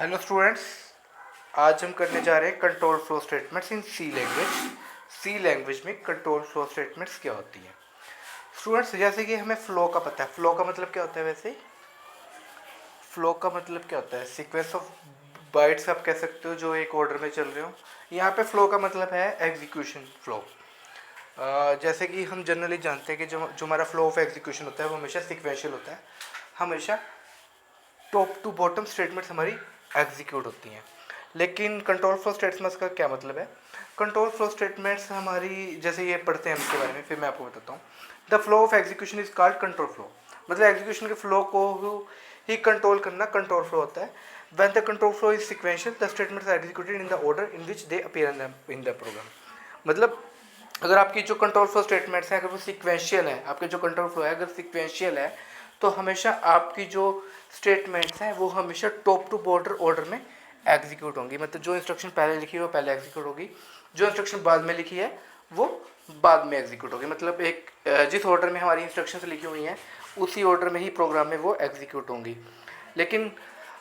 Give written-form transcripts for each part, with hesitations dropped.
Hello students, आज हम करने जा रहे हैं control flow statements in C language. C language में कंट्रोल फ्लो स्टेटमेंट्स क्या होती हैं स्टूडेंट्स? जैसे कि हमें फ्लो का पता है। फ्लो का मतलब क्या होता है? वैसे फ्लो का मतलब क्या होता है? सीक्वेंस ऑफ बाइट्स आप कह सकते हो जो एक ऑर्डर में चल रहे हो। यहाँ पे फ्लो का मतलब है एग्जीक्यूशन फ्लो। जैसे कि हम जनरली जानते हैं कि जो हमारा फ्लो ऑफ एग्जीक्यूशन होता है वो हमेशा सिक्वेंशियल होता है। हमेशा टॉप टू बॉटम स्टेटमेंट्स हमारी एग्जीक्यूट होती हैं। लेकिन कंट्रोल फ्लो स्टेटमेंट्स का क्या मतलब है? कंट्रोल फ्लो स्टेटमेंट्स हमारी, जैसे ये पढ़ते हैं हम इसके बारे में, फिर मैं आपको बताता हूँ। The flow of execution is called control flow. मतलब एग्जीक्यूशन के फ्लो को ही कंट्रोल करना कंट्रोल फ्लो होता है। When the control flow is sequential the statements are executed in the order in which they appear in the program. मतलब अगर आपकी जो कंट्रोल फ्लो स्टेटमेंट्स हैं अगर वो सिक्वेंशियल है, आपके जो कंट्रोल फ्लो है अगर सिक्वेंशियल है, तो हमेशा आपकी जो स्टेटमेंट्स हैं वो हमेशा टॉप टू बॉर्डर ऑर्डर में एग्जीक्यूट होंगी। मतलब जो इंस्ट्रक्शन पहले लिखी है वो पहले एग्जीक्यूट होगी, जो इंस्ट्रक्शन बाद में लिखी है वो बाद में एग्जीक्यूट होगी। मतलब एक जिस ऑर्डर में हमारी इंस्ट्रक्शंस लिखी हुई हैं उसी ऑर्डर में ही प्रोग्राम में वो एग्जीक्यूट होंगी। लेकिन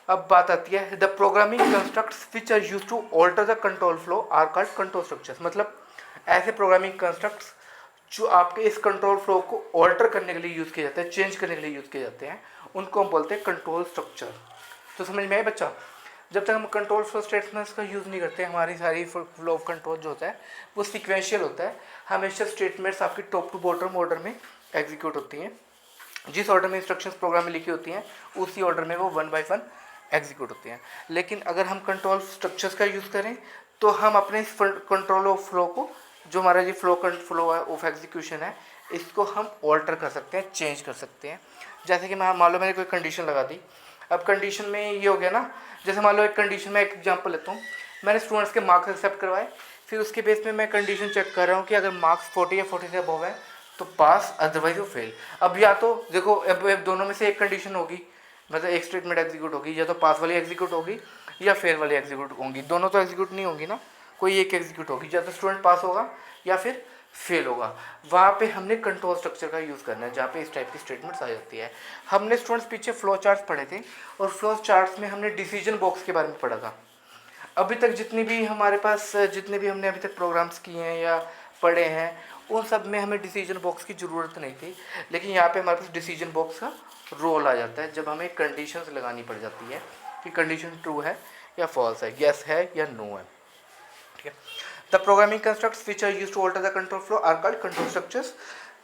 अब बात आती है the programming constructs which are use to alter the control flow are called control structures. मतलब ऐसे प्रोग्रामिंग कंस्ट्रक्ट्स जो आपके इस कंट्रोल फ्लो को ऑल्टर करने के लिए यूज़ किए जाते हैं, चेंज करने के लिए यूज़ किए जाते हैं, उनको हम बोलते हैं कंट्रोल स्ट्रक्चर। तो समझ में आए बच्चा? जब तक हम कंट्रोल फ्लो स्टेटमेंट्स का यूज़ नहीं करते हमारी सारी फ्लो ऑफ कंट्रोल जो होता है वो सिक्वेंशियल होता है। हमेशा स्टेटमेंट्स आपकी टॉप टू बॉटम ऑर्डर में एग्जीक्यूट होती हैं। जिस ऑर्डर में इंस्ट्रक्शंस प्रोग्राम में लिखी होती हैं उसी ऑर्डर में वो वन बाय वन एग्जीक्यूट होती हैं। लेकिन अगर हम कंट्रोल स्ट्रक्चर्स का यूज़ करें तो हम अपने कंट्रोल ऑफ फ्लो को, जो हमारा ये फ्लो है ऑफ एग्जीक्यूशन है, इसको हम ऑल्टर कर सकते हैं, चेंज कर सकते हैं। जैसे कि मान लो मैंने कोई कंडीशन लगा दी। अब कंडीशन में ये हो गया ना, जैसे मान लो एक कंडीशन में एक एग्जांपल लेता हूँ, मैंने स्टूडेंट्स के मार्क्स एक्सेप्ट करवाए, फिर उसके बेस पे मैं कंडीशन चेक कर रहा हूँ कि अगर मार्क्स 40 या 40 से अबव है तो पास, अदरवाइज वो फेल। अब या तो देखो अब दोनों में से एक कंडीशन होगी, मतलब एक स्टेटमेंट एग्जीक्यूट होगी, या तो पास वाली एग्जीक्यूट होगी या फेल वाली एग्जीक्यूट होंगी। दोनों तो एग्जीक्यूट नहीं होंगी ना, कोई एक एग्जीक्यूट होगी, या तो स्टूडेंट पास होगा या फिर फेल होगा। वहाँ पे हमने कंट्रोल स्ट्रक्चर का यूज़ करना है जहाँ पे इस टाइप की स्टेटमेंट्स आ जाती है। हमने स्टूडेंट्स पीछे फ्लो चार्ट्स पढ़े थे और फ्लो चार्ट्स में हमने डिसीजन बॉक्स के बारे में पढ़ा था। अभी तक जितनी भी हमारे पास जितने भी हमने अभी तक प्रोग्राम्स किए हैं या पढ़े हैं उन सब में हमें डिसीजन बॉक्स की ज़रूरत नहीं थी। लेकिन यहाँ पे हमारे पास डिसीजन बॉक्स का रोल आ जाता है जब हमें कंडीशंस लगानी पड़ जाती है कि कंडीशन ट्रू है या फॉल्स है, येस है या नो है। ठीक है। The programming constructs which are used to alter the control flow are called control structures.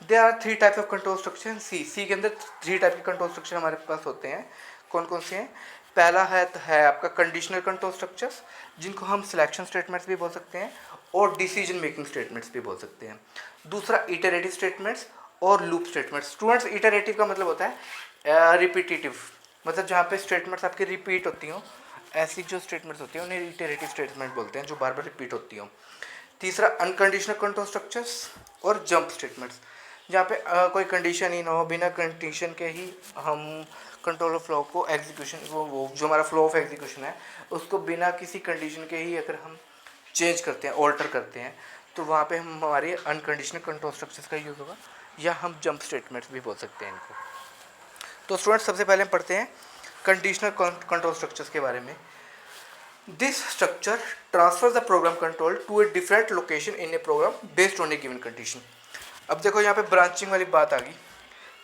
There are 3 types of control structure. C के अंदर 3 टाइप के कंट्रोल स्ट्रक्चर हमारे पास होते हैं। कौन कौन से हैं? पहला है आपका कंडीशनल कंट्रोल स्ट्रक्चर्स, जिनको हम सिलेक्शन स्टेटमेंट्स भी बोल सकते हैं और डिसीजन मेकिंग स्टेटमेंट्स भी बोल सकते हैं। दूसरा इटरेटिव स्टेटमेंट्स और लूप स्टेटमेंट्स। स्टूडेंट्स, इटरेटिव का मतलब होता है रिपीटेटिव, मतलब जहाँ पे स्टेटमेंट्स आपकी रिपीट होती हों, ऐसी जो स्टेटमेंट्स होती हैं उन्हें इटरेटिव स्टेटमेंट बोलते हैं, जो बार बार रिपीट होती हों। तीसरा अनकंडीशनल कंट्रोल स्ट्रक्चर्स और जंप स्टेटमेंट्स, जहाँ पे कोई कंडीशन ही ना हो, बिना कंडीशन के ही हम कंट्रोल ऑफ फ्लो को एग्जीक्यूशन वो जो हमारा फ्लो ऑफ एग्जीक्यूशन है उसको बिना किसी कंडीशन के ही अगर हम चेंज करते हैं, ऑल्टर करते हैं, तो वहाँ पे हम हमारे अनकंडीशनल कंट्रोल स्ट्रक्चर्स का यूज़ होगा, या हम जंप स्टेटमेंट्स भी बोल सकते हैं इनको। तो स्टूडेंट्स, सबसे पहले हम पढ़ते हैं कंडीशनल कंट्रोल स्ट्रक्चर्स के बारे में। This structure transfer the program control to a different location in a program based on a given condition. अब देखो यहाँ पे ब्रांचिंग वाली बात आ गई।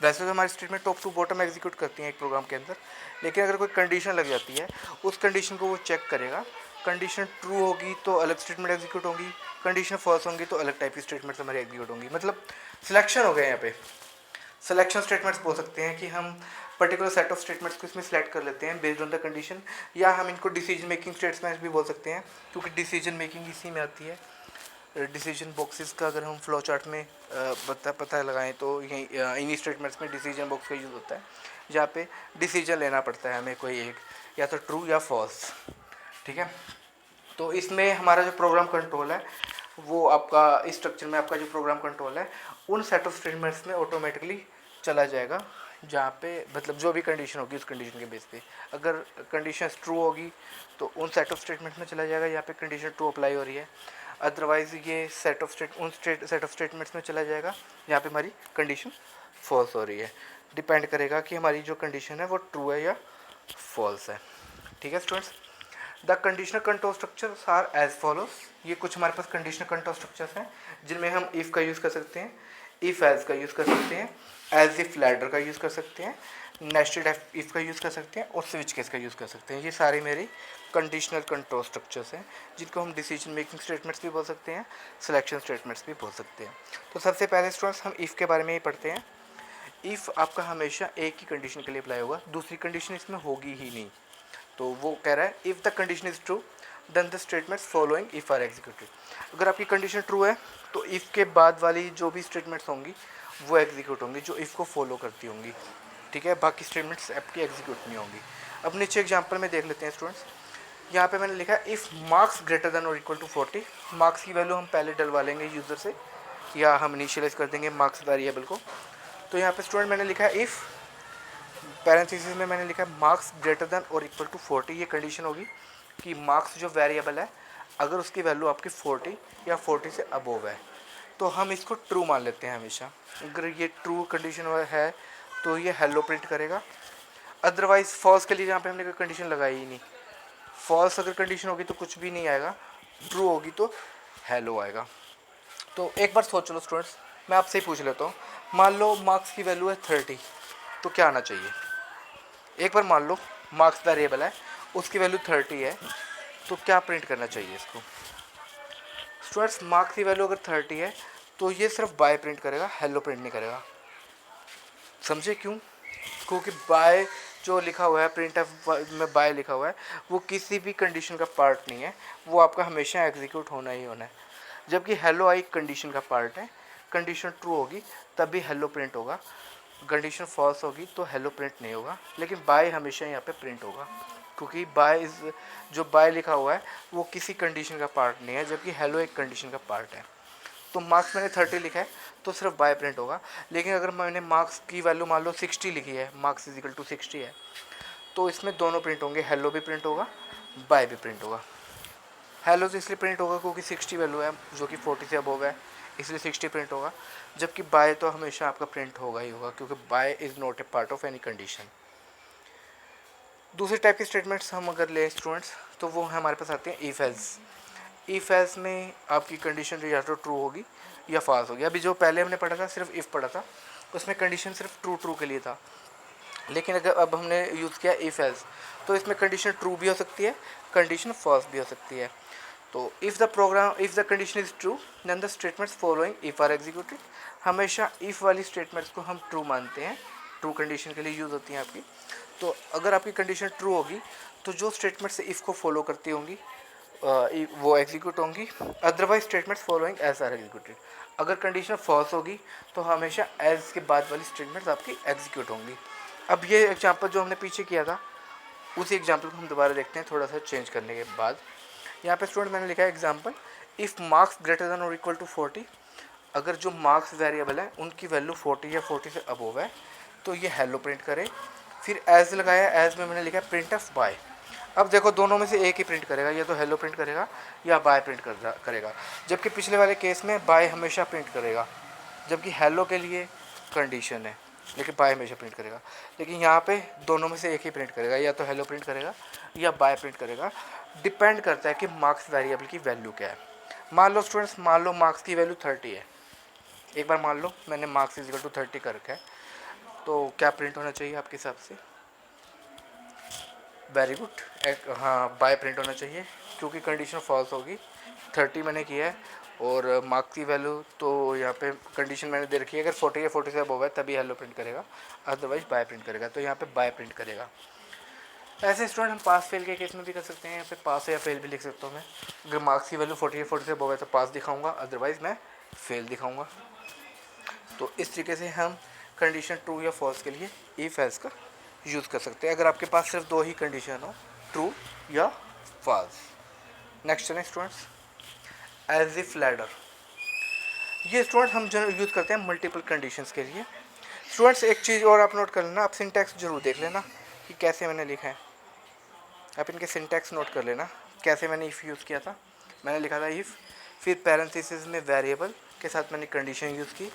वैसे तो हमारी statement top to bottom execute करती हैं एक प्रोग्राम के अंदर, लेकिन अगर कोई कंडीशन लग जाती है उस कंडीशन को वो चेक करेगा। कंडीशन ट्रू होगी तो अलग स्टेटमेंट एग्जीक्यूट होंगी, कंडीशन फॉल्स होंगी तो अलग टाइप की स्टेटमेंट्स हमारी एग्जीक्यूट होंगी। मतलब सिलेक्शन हो गया यहाँ पे। सिलेक्शन स्टेटमेंट्स बोल सकते हैं कि हम पर्टिकुलर सेट ऑफ स्टेटमेंट्स को इसमें सेलेक्ट कर लेते हैं बेस्ड ऑन द कंडीशन, या हम इनको डिसीजन मेकिंग स्टेटमेंट्स भी बोल सकते हैं क्योंकि डिसीजन मेकिंग इसी में आती है। डिसीजन बॉक्सेस का अगर हम फ्लो चार्ट में पता लगाएं तो यही इन्हीं स्टेटमेंट्स में डिसीजन बॉक्स का यूज़ होता है, जहाँ पे डिसीजन लेना पड़ता है हमें कोई एक, या तो ट्रू या फॉल्स। ठीक है। तो इसमें हमारा जो प्रोग्राम कंट्रोल है वो आपका इस स्ट्रक्चर में आपका जो प्रोग्राम कंट्रोल है उन सेट ऑफ स्टेटमेंट्स में ऑटोमेटिकली चला जाएगा, जहाँ पे मतलब जो भी कंडीशन होगी उस कंडीशन के बेस पे अगर कंडीशन ट्रू होगी तो उन सेट ऑफ स्टेटमेंट में चला जाएगा यहाँ पे कंडीशन ट्रू अप्लाई हो रही है। अदरवाइज ये सेट ऑफ स्टेटमेंट्स में चला जाएगा जहाँ पे हमारी कंडीशन फॉल्स हो रही है। डिपेंड करेगा कि हमारी जो कंडीशन है वो ट्रू है या फॉल्स है। ठीक है students. The conditional control structures are as follows. ये कुछ हमारे पास कंडीशनल कंट्रोल स्ट्रक्चर्स हैं जिनमें हम इफ़ का यूज़ कर सकते हैं, इफ़ एज का यूज़ कर सकते हैं, एज इफ लैडर का यूज़ कर सकते हैं, नेस्टेड इफ का यूज़ कर सकते हैं और स्विच केस का यूज़ कर सकते हैं। ये सारे मेरे कंडीशनल कंट्रोल स्ट्रक्चर्स हैं जिनको हम डिसीजन मेकिंग स्टेटमेंट्स भी बोल सकते हैं, सिलेक्शन स्टेटमेंट्स भी बोल सकते हैं। तो सबसे पहले स्टूडेंट्स हम इफ़ के बारे में ही पढ़ते हैं। इफ़ आपका हमेशा एक ही कंडीशन के लिए अप्लाई होगा, दूसरी कंडीशन इसमें होगी ही नहीं। तो वो कह रहा है if the condition is true then the statements following if are executed. अगर आपकी कंडीशन ट्रू है तो इफ़ के बाद वाली जो भी स्टेटमेंट्स होंगी वो एग्जीक्यूट होंगी जो इफ़ को फॉलो करती होंगी, ठीक है। बाकी स्टेटमेंट्स आपकी एग्जीक्यूट नहीं होंगी। अब नीचे एग्जांपल में देख लेते हैं स्टूडेंट्स। यहाँ पे मैंने लिखा है इफ़ मार्क्स ग्रेटर देन और इक्वल टू 40। मार्क्स की वैल्यू हम पहले डलवा लेंगे यूज़र से या हम इनिशियलाइज कर देंगे मार्क्स वेरिएबल को। तो यहाँ पे स्टूडेंट मैंने लिखा है इफ़ पैरेंथेसिस में मैंने लिखा है मार्क्स ग्रेटर देन और इक्वल टू 40। ये कंडीशन होगी कि मार्क्स जो वेरिएबल है अगर उसकी वैल्यू आपकी 40 या 40 से अबोव है तो हम इसको ट्रू मान लेते हैं हमेशा। अगर ये ट्रू कंडीशन है तो ये हेलो प्रिंट करेगा। अदरवाइज़ फॉल्स के लिए यहाँ पे हमने कोई कंडीशन लगाई ही नहीं। फॉल्स अगर कंडीशन होगी तो कुछ भी नहीं आएगा, ट्रू होगी तो हेलो आएगा। तो एक बार सोच लो स्टूडेंट्स, मैं आपसे ही पूछ लेता हूँ, मान लो मार्क्स की वैल्यू है 30 तो क्या आना चाहिए। एक बार मान लो मार्क्स वेरिएबल है उसकी वैल्यू 30 है तो क्या प्रिंट करना चाहिए इसको। स्टूडेंट्स मार्क्स की वैल्यू अगर 30 है तो ये सिर्फ बाय प्रिंट करेगा, हेलो प्रिंट नहीं करेगा। समझे क्यों? क्योंकि बाय जो लिखा हुआ है प्रिंट एफ में बाय लिखा हुआ है वो किसी भी कंडीशन का पार्ट नहीं है, वो आपका हमेशा एग्जीक्यूट होना ही होना है। जबकि हेलो आई कंडीशन का पार्ट है, कंडीशन ट्रू होगी तभी हेलो प्रिंट होगा, कंडीशन फॉल्स होगी तो हेलो प्रिंट नहीं होगा। लेकिन बाय हमेशा यहाँ पे प्रिंट होगा क्योंकि बाय इज जो बाय लिखा हुआ है वो किसी कंडीशन का पार्ट नहीं है, जबकि हेलो एक कंडीशन का पार्ट है। तो मार्क्स मैंने 30 लिखा है तो सिर्फ बाय प्रिंट होगा। लेकिन अगर मैंने मार्क्स की वैल्यू मान लो 60 लिखी है, मार्क्स इज इक्वल टू 60 है, तो इसमें दोनों प्रिंट होंगे, हेलो भी प्रिंट होगा, बाय भी प्रिंट होगा। हेलो तो इसलिए प्रिंट होगा क्योंकि 60 वैल्यू है जो कि 40 से अबोव है, इसलिए 60 प्रिंट होगा। जबकि बाय तो हमेशा आपका प्रिंट होगा ही होगा क्योंकि bye is not a part of any condition. दूसरे टाइप के स्टेटमेंट्स हम अगर ले स्टूडेंट्स तो वो हमारे पास आते हैं इफ एल्स। इफ एल्स में आपकी कंडीशन या तो ट्रू होगी या फॉल्स होगी। अभी जो पहले हमने पढ़ा था सिर्फ इफ़ पढ़ा था, उसमें कंडीशन सिर्फ ट्रू के लिए था। लेकिन अगर अब हमने यूज़ किया इफ एल्स तो इसमें कंडीशन ट्रू भी हो सकती है, कंडीशन फॉल्स भी हो सकती है। तो if the condition is true then the statements following if are executed. हमेशा इफ़ वाली स्टेटमेंट्स को हम ट्रू मानते हैं, ट्रू कंडीशन के लिए यूज़ होती हैं आपकी। तो अगर आपकी कंडीशन ट्रू होगी तो जो स्टेटमेंट्स इफ़ को फॉलो करती होंगी वो एग्जीक्यूट होंगी, otherwise statements following else are executed. अगर कंडीशन फॉल्स होगी तो हमेशा एज के बाद वाली स्टेटमेंट्स आपकी एग्जीक्यूट होंगी। अब ये एग्जांपल जो हमने पीछे किया था उसी एग्जांपल को हम दोबारा देखते हैं थोड़ा सा चेंज करने के बाद। यहाँ पे स्टूडेंट मैंने लिखा है example if marks greater than और इक्वल टू 40। अगर जो मार्क्स वेरिएबल है उनकी वैल्यू 40 या 40 से अबोव है तो ये हेलो प्रिंट करे। फिर एज लगाया, एज में मैंने लिखा है प्रिंट ऑफ बाय। अब देखो दोनों में से एक ही प्रिंट करेगा, या तो हेलो प्रिंट करेगा या बाय प्रिंट करेगा। जबकि पिछले वाले केस में बाय हमेशा प्रिंट करेगा, जबकि हेलो के लिए कंडीशन है लेकिन बाय हमेशा प्रिंट करेगा। लेकिन यहाँ पे दोनों में से एक ही प्रिंट करेगा, या तो हेलो प्रिंट करेगा या बाय प्रिंट करेगा। डिपेंड करता है कि मार्क्स वेरिएबल की वैल्यू क्या है। मान लो स्टूडेंट्स, मान लो मार्क्स की वैल्यू 30 है। एक बार मान लो मैंने मार्क्स इज इक्वल टू 30 कर रखा है, तो क्या प्रिंट होना चाहिए आपके हिसाब से? वेरी गुड, हाँ बाय प्रिंट होना चाहिए क्योंकि कंडीशन फॉल्स होगी। 30 मैंने किया है और मार्क्स की वैल्यू तो यहाँ पे कंडीशन मैंने दे रखी है, अगर 40 या 40 से अबव है तभी हेलो प्रिंट करेगा, अदरवाइज बाय प्रिंट करेगा। तो यहाँ पे बाय प्रिंट करेगा। ऐसे स्टूडेंट हम पास फेल के केस में भी कर सकते हैं, यहाँ पे पास या फेल भी लिख सकता हूँ मैं। अगर मार्क्स की वैल्यू 40 या 40 से अबव है तो पास दिखाऊंगा, अदरवाइज मैं फेल दिखाऊंगा। तो इस तरीके से हम कंडीशन ट्रू या फॉल्स के लिए इफ एल्स का यूज़ कर सकते हैं अगर आपके पास सिर्फ दो ही कंडीशन हो, ट्रू या फॉल्स। नेक्स्ट चलें स्टूडेंट्स, एज इफ लैडर। ये स्टूडेंट हम यूज़ करते हैं मल्टीपल कंडीशंस के लिए। स्टूडेंट्स एक चीज़ और आप नोट कर लेना, आप सिंटैक्स जरूर देख लेना कि कैसे मैंने लिखा है। आप इनके सिंटैक्स नोट कर लेना कैसे मैंने इफ़ यूज़ किया था। मैंने लिखा था इफ़, फिर पैरेंथेसिस में वेरिएबल के साथ मैंने कंडीशन यूज़ की,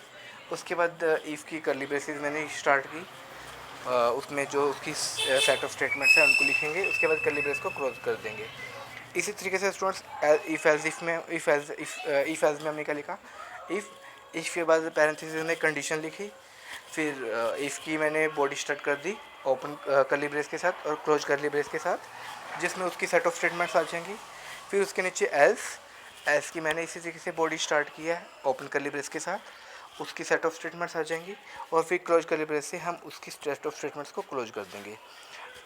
उसके बाद इफ़ की कर्ली ब्रेसेस मैंने स्टार्ट की, उसमें जो उसकी सेट ऑफ स्टेटमेंट्स हैं उनको लिखेंगे, उसके बाद कर्ली ब्रेस को क्लोज कर देंगे। इसी तरीके से स्टूडेंट्स इफ एल्स इफ में इफ एल्स में हमने क्या लिखा, इफ के बाद पैरेंथेसिस में कंडीशन लिखी, फिर इफ़ की मैंने बॉडी स्टार्ट कर दी ओपन कर्ली ब्रेस के साथ और क्लोज कर्ली ब्रेस के साथ, जिसमें उसकी सेट ऑफ स्टेटमेंट्स आ जाएंगी। फिर उसके नीचे एल्स की मैंने इसी तरीके से बॉडी स्टार्ट किया है ओपन कर्ली ब्रेस के साथ, उसकी सेट ऑफ स्टेटमेंट्स आ जाएंगी और फिर क्लोज कर्ली ब्रेस से हम उसकी सेट ऑफ स्टेटमेंट्स को क्लोज कर देंगे।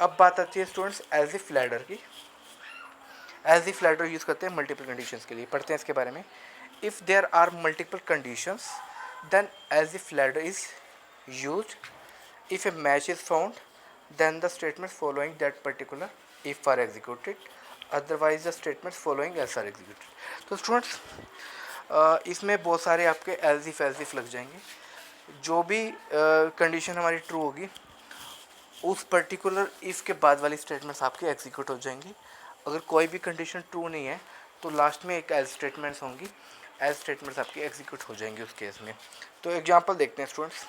अब बात आती है स्टूडेंट्स एज इफ लैडर की। एज इफ लैडर यूज़ करते हैं मल्टीपल कंडीशंस के लिए, पढ़ते हैं इसके बारे में। If there are multiple conditions then else if ladder is used. If a match is found, then the statements following that particular if are executed. Otherwise the statements following else are executed. तो students इसमें बहुत सारे आपके as if लग जाएंगे। जो भी condition हमारी ट्रू होगी उस पर्टिकुलर इफ़ के बाद वाली स्टेटमेंट्स आपके एग्जीक्यूट हो जाएंगी। अगर कोई भी कंडीशन ट्रू नहीं है तो लास्ट में एक एज स्टेटमेंट्स होंगी, एज स्टेटमेंट्स आपकी एग्जीक्यूट हो जाएंगी उस केस में। तो एग्जांपल देखते हैं स्टूडेंट्स।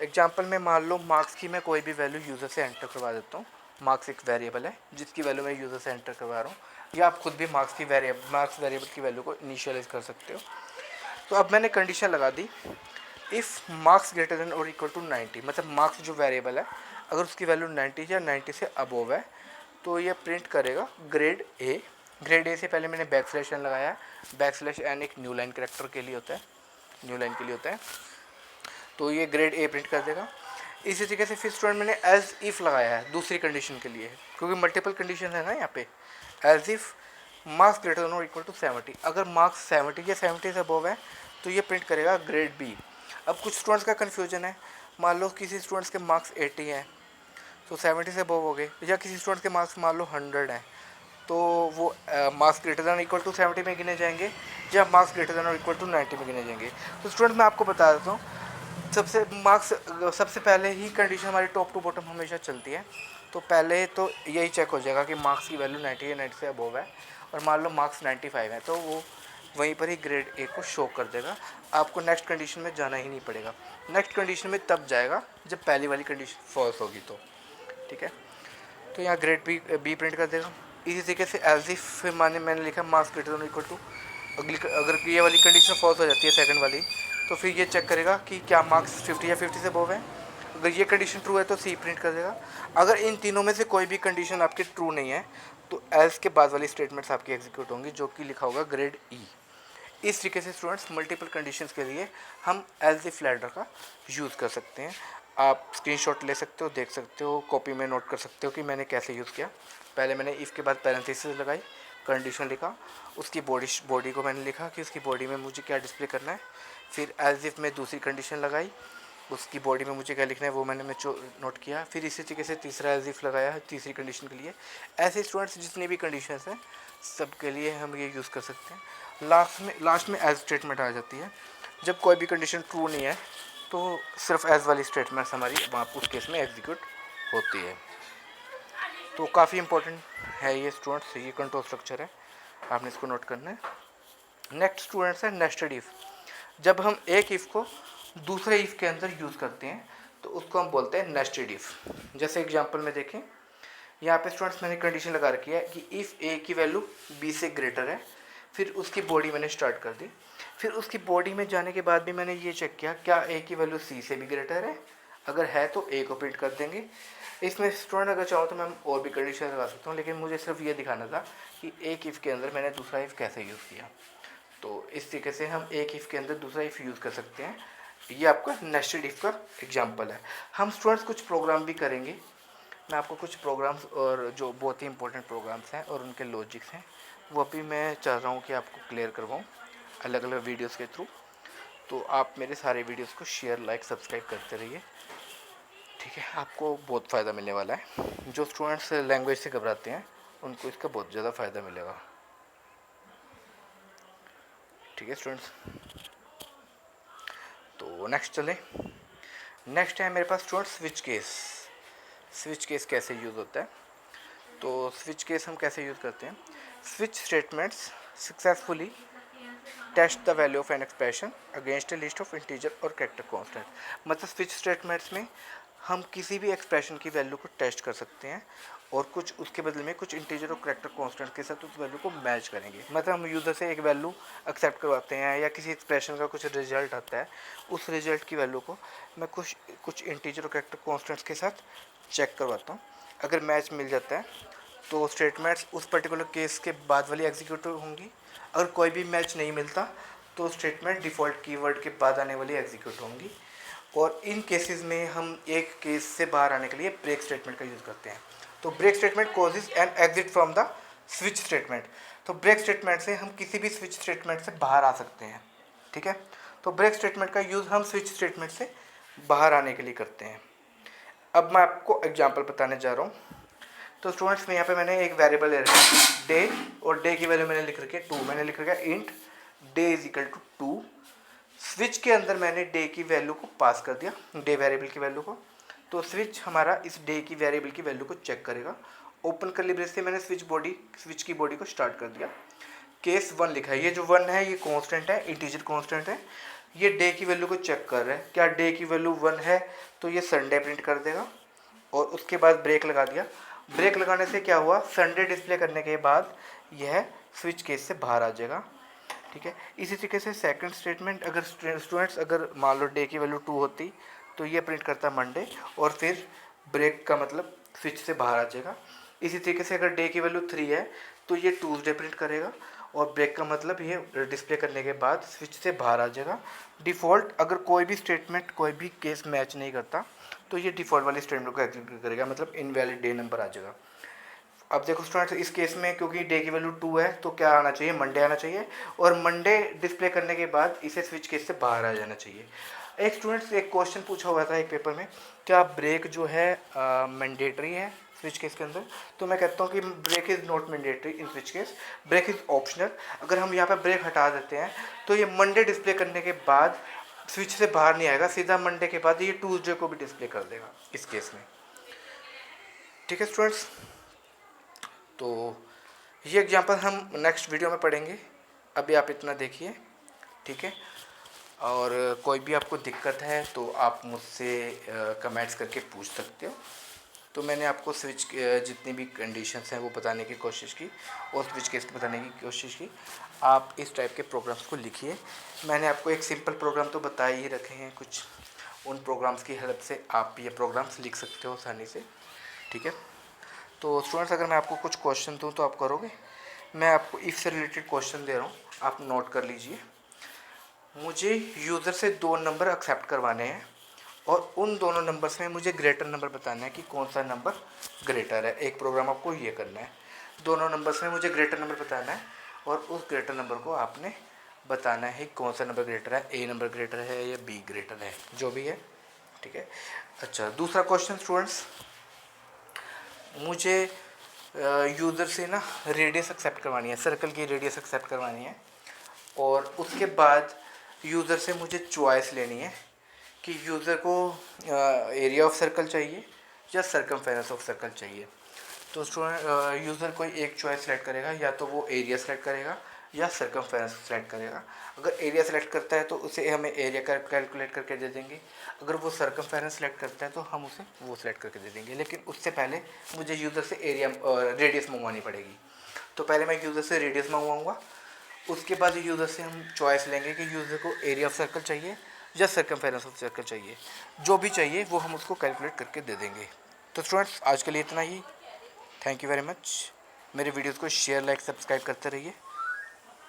एग्जांपल में मान लो मार्क्स की मैं कोई भी वैल्यू यूज़र से एंटर करवा देता हूँ। मार्क्स एक वेरिएबल है जिसकी वैल्यू मैं यूज़र से एंटर करवा रहा हूँ, या आप खुद भी मार्क्स वेरिएबल की वैल्यू को इनिशियलाइज कर सकते हो। तो अब मैंने कंडीशन लगा दी, इफ़ मार्क्स ग्रेटर देन और इक्वल टू 90, मतलब मार्क्स जो वेरिएबल है अगर उसकी वैल्यू 90 या 90 से अबोव है तो ये प्रिंट करेगा ग्रेड ए। ग्रेड ए से पहले मैंने बैक स्लैश एन लगाया। बैक स्लैश एन एक न्यू लाइन करेक्टर के लिए होता है, न्यू लाइन के लिए होता है, तो ये ग्रेड ए प्रिंट कर देगा। इसी तरीके से फिर स्टूडेंट मैंने एज इफ़ लगाया है दूसरी कंडीशन के लिए, क्योंकि मल्टीपल कंडीशन है ना यहाँ पे। Else if marks greater than और इक्वल टू 70, अगर मार्क्स 70 या 70 से अबव है तो ये प्रिंट करेगा ग्रेड बी। अब कुछ स्टूडेंट्स का कन्फ्यूजन है, मान लो किसी स्टूडेंट्स के मार्क्स 80 हैं तो 70 से अबव हो गए, या किसी स्टूडेंट्स के मार्क्स मान लो 100 हैं तो वो marks greater than equal to 70 में गिने जाएंगे, या मार्क्स ग्रेटर देन और इक्वल टू 90 में गिने जाएंगे। तो स्टूडेंट मैं आपको बता देता हूँ, सबसे पहले ही कंडीशन हमारी टॉप टू बॉटम हमेशा चलती है। तो पहले तो यही चेक हो जाएगा कि मार्क्स की वैल्यू 90 या 90 से अबव है, और मान लो मार्क्स 95 है तो वो वहीं पर ही ग्रेड ए को शो कर देगा। आपको नेक्स्ट कंडीशन में जाना ही नहीं पड़ेगा। नेक्स्ट कंडीशन में तब जाएगा जब पहली वाली कंडीशन फॉल्स होगी तो, ठीक है। तो यहाँ ग्रेड बी प्रिंट कर देगा। इसी तरीके से एज इफ मैंने लिखा marks greater than equal to, अगर ये वाली कंडीशन फॉल्स हो जाती है सेकंड वाली, तो फिर ये चेक करेगा कि क्या मार्क्स 50 या 50 से अबव है। अगर ये कंडीशन ट्रू है तो सी प्रिंट कर देगा। अगर इन तीनों में से कोई भी कंडीशन आपकी ट्रू नहीं है तो एल्स के बाद वाली स्टेटमेंट्स आपकी एग्जीक्यूट होंगी, जो कि लिखा होगा ग्रेड ई। इस तरीके से स्टूडेंट्स मल्टीपल कंडीशंस के लिए हम एज इफ लैडर का यूज़ कर सकते हैं। आप स्क्रीनशॉट ले सकते हो, देख सकते हो, कॉपी में नोट कर सकते हो कि मैंने कैसे यूज़ किया। पहले मैंने इफ़ के बाद पैरेंथेसिस लगाई, कंडीशन लिखा, उसकी बॉडी को मैंने लिखा कि उसकी बॉडी में मुझे क्या डिस्प्ले करना है। फिर एज इफ में दूसरी कंडीशन लगाई, उसकी बॉडी में मुझे क्या लिखना है वो मैंने नोट किया। फिर इसी तरीके से तीसरा एज इफ लगाया है तीसरी कंडीशन के लिए। ऐसे स्टूडेंट्स जितनी भी कंडीशंस हैं सब के लिए हम ये यूज़ कर सकते हैं। लास्ट में एज स्टेटमेंट आ जाती है। जब कोई भी कंडीशन ट्रू नहीं है तो सिर्फ एज वाली स्टेटमेंट्स हमारी वहाँ उस केस में एग्जीक्यूट होती है। तो काफ़ी इंपॉर्टेंट है ये स्टूडेंट्स, ये कंट्रोल स्ट्रक्चर है, आपने इसको नोट करना है। नेक्स्ट स्टूडेंट्स है नेस्टेड इफ़। जब हम एक इफ़ को दूसरे इफ़ के अंदर यूज़ करते हैं तो उसको हम बोलते हैं नेस्टेड इफ़। जैसे एग्जांपल में देखें, यहाँ पे स्टूडेंट्स मैंने कंडीशन लगा रखी है कि इफ़ ए की वैल्यू बी से ग्रेटर है, फिर उसकी बॉडी मैंने स्टार्ट कर दी। फिर उसकी बॉडी में जाने के बाद भी मैंने ये चेक किया क्या ए की वैल्यू सी से भी ग्रेटर है, अगर है तो ए को प्रिंट कर देंगे। इसमें स्टूडेंट अगर चाहो तो मैं और भी कंडीशन लगा सकता हूँ, लेकिन मुझे सिर्फ ये दिखाना था कि एक इफ़ के अंदर मैंने दूसरा इफ़ कैसे यूज़ किया। तो इस तरीके से हम एक इफ़ के अंदर दूसरा इफ़ यूज़ कर सकते हैं। ये आपका नेस्टेड इफ़ का एग्जांपल है। हम स्टूडेंट्स कुछ प्रोग्राम भी करेंगे, मैं आपको कुछ प्रोग्राम्स और जो बहुत ही इंपॉर्टेंट प्रोग्राम्स हैं और उनके लॉजिक्स हैं वो अभी मैं चाह रहा हूँ कि आपको क्लियर करवाऊँ अलग अलग वीडियोस के थ्रू। तो आप मेरे सारे वीडियोस को शेयर, लाइक, सब्सक्राइब करते रहिए, ठीक है। आपको बहुत फ़ायदा मिलने वाला है। जो स्टूडेंट्स लैंग्वेज से घबराते हैं उनको इसका बहुत ज़्यादा फ़ायदा मिलेगा, ठीक है स्टूडेंट्स। तो नेक्स्ट चलें। नेक्स्ट है मेरे पास students switch case. Switch case कैसे यूज़ होता है, तो स्विच केस हम कैसे यूज़ करते हैं। Switch statements successfully test the value of an expression against a list of integer और कैरेक्टर कांस्टेंट। मतलब स्विच स्टेटमेंट्स में हम किसी भी एक्सप्रेशन की वैल्यू को टेस्ट कर सकते हैं और कुछ उसके बदले में कुछ इंटीजर और करैक्टर कांस्टेंट के साथ उस वैल्यू को मैच करेंगे। मतलब हम यूज़र से एक वैल्यू एक्सेप्ट करवाते हैं या किसी एक्सप्रेशन का कुछ रिजल्ट आता है, उस रिजल्ट की वैल्यू को मैं कुछ इंटीजर और करैक्टर कांस्टेंट्स के साथ चेक करवाता हूँ। अगर मैच मिल जाता है तो स्टेटमेंट्स उस पर्टिकुलर केस के बाद वाली एग्जीक्यूट होंगी। अगर कोई भी मैच नहीं मिलता तो स्टेटमेंट डिफ़ॉल्ट कीवर्ड के बाद आने वाली एग्जीक्यूट होंगी। और इन केसेस में हम एक केस से बाहर आने के लिए ब्रेक स्टेटमेंट का यूज़ करते हैं। तो break statement causes an exit from the switch statement. तो ब्रेक स्टेटमेंट से हम किसी भी स्विच स्टेटमेंट से बाहर आ सकते हैं। ठीक है, तो ब्रेक स्टेटमेंट का यूज़ हम स्विच स्टेटमेंट से बाहर आने के लिए करते हैं। अब मैं आपको एग्जांपल बताने जा रहा हूँ। तो स्टूडेंट्स में यहाँ पे मैंने एक वेरिएबल ले रखा है डे, और डे की वैल्यू मैंने लिख रखी है 2। मैंने लिख रखा है int day is equal to 2। Switch के अंदर मैंने डे की वैल्यू को पास कर दिया, डे वेरिएबल की वैल्यू को। तो स्विच हमारा इस डे की वेरिएबल की वैल्यू को चेक करेगा। ओपन करली ब्रेस से मैंने स्विच की बॉडी को स्टार्ट कर दिया। केस 1 लिखा है, ये जो 1 है ये कांस्टेंट है, इंटीजर कांस्टेंट है। ये डे की वैल्यू को चेक कर रहा है, क्या डे की वैल्यू 1 है तो ये संडे प्रिंट कर देगा। और उसके बाद ब्रेक लगा दिया। ब्रेक लगाने से क्या हुआ, संडे डिस्प्ले करने के बाद यह स्विच केस से बाहर आ जाएगा। ठीक है, इसी तरीके से सेकंड स्टेटमेंट, अगर स्टूडेंट्स अगर मान लो डे की वैल्यू 2 होती तो ये प्रिंट करता मंडे, और फिर ब्रेक का मतलब स्विच से बाहर आ जाएगा। इसी तरीके से अगर डे की वैल्यू 3 है तो ये ट्यूसडे प्रिंट करेगा, और ब्रेक का मतलब ये डिस्प्ले करने के बाद स्विच से बाहर आ जाएगा। डिफ़ॉल्ट अगर कोई भी स्टेटमेंट कोई भी केस मैच नहीं करता तो ये डिफ़ॉल्ट वाली स्टेटमेंट को एग्जीक्यूट करेगा, मतलब इनवैलिड डे नंबर आ जाएगा। अब देखो स्टूडेंट्स, इस केस में क्योंकि डे की वैल्यू 2 है तो क्या आना चाहिए, मंडे आना चाहिए, और मंडे डिस्प्ले करने के बाद इसे स्विच केस से बाहर आ जाना चाहिए। एक स्टूडेंट्स एक क्वेश्चन पूछा हुआ था एक पेपर में, क्या ब्रेक जो है मैंडेटरी है स्विच केस के अंदर। तो मैं कहता हूँ कि break is not mandatory in switch case, break is optional. अगर हम यहाँ पर ब्रेक हटा देते हैं तो ये मंडे डिस्प्ले करने के बाद स्विच से बाहर नहीं आएगा, सीधा मंडे के बाद ये ट्यूसडे को भी डिस्प्ले कर देगा इस केस में। ठीक है स्टूडेंट्स, तो ये एग्जांपल हम नेक्स्ट वीडियो में पढ़ेंगे। अभी आप इतना देखिए, ठीक है। और कोई भी आपको दिक्कत है तो आप मुझसे कमेंट्स करके पूछ सकते हो। तो मैंने आपको स्विच जितनी भी कंडीशंस हैं वो बताने की कोशिश की, और स्विच केस को बताने की कोशिश की। आप इस टाइप के प्रोग्राम्स को लिखिए। मैंने आपको एक सिंपल प्रोग्राम तो बता ही रखे हैं कुछ, उन प्रोग्राम्स की हेल्प से आप ये प्रोग्राम्स लिख सकते हो आसानी से। ठीक है, तो स्टूडेंट्स अगर मैं आपको कुछ क्वेश्चन दूँ तो आप करोगे। मैं आपको इफ से रिलेटेड क्वेश्चन दे रहा हूँ, आप नोट कर लीजिए। मुझे यूज़र से 2 नंबर एक्सेप्ट करवाने हैं, और उन दोनों नंबर्स में मुझे ग्रेटर नंबर बताना है कि कौन सा नंबर ग्रेटर है। एक प्रोग्राम आपको ये करना है, दोनों नंबर्स में मुझे ग्रेटर नंबर बताना है, और उस ग्रेटर नंबर को आपने बताना है कौन सा नंबर ग्रेटर है, ए नंबर ग्रेटर है या बी ग्रेटर है, जो भी है। ठीक है, अच्छा दूसरा क्वेश्चन स्टूडेंट्स, मुझे यूज़र से ना रेडियस एक्सेप्ट करवानी है, सर्कल की रेडियस एक्सेप्ट करवानी है, और उसके बाद यूज़र से मुझे चॉइस लेनी है कि यूज़र को एरिया ऑफ सर्कल चाहिए या सरकमफेरेंस ऑफ सर्कल चाहिए। तो स्टूडेंट यूज़र कोई एक चॉइस सेलेक्ट करेगा, या तो वो एरिया सेलेक्ट करेगा या सरकमफेरेंस सेलेक्ट करेगा। अगर एरिया सेलेक्ट करता है तो उसे हमें एरिया कैलकुलेट करके दे देंगे, अगर वो सरकमफेरेंस सेलेक्ट करता है तो हम उसे वो सेलेक्ट करके दे देंगे। लेकिन उससे पहले मुझे यूज़र से एरिया रेडियस मंगवानी पड़ेगी। तो पहले मैं यूज़र से रेडियस मंगवाऊँगा, उसके बाद यूज़र से हम चॉइस लेंगे कि यूज़र को एरिया ऑफ सर्कल चाहिए या सरकमफेरेंस ऑफ सर्कल चाहिए। जो भी चाहिए वो हम उसको कैलकुलेट करके दे देंगे। तो स्टूडेंट्स आज के लिए इतना ही। Thank you very much. मेरे वीडियोज़ को शेयर लाइक सब्सक्राइब करते रहिए।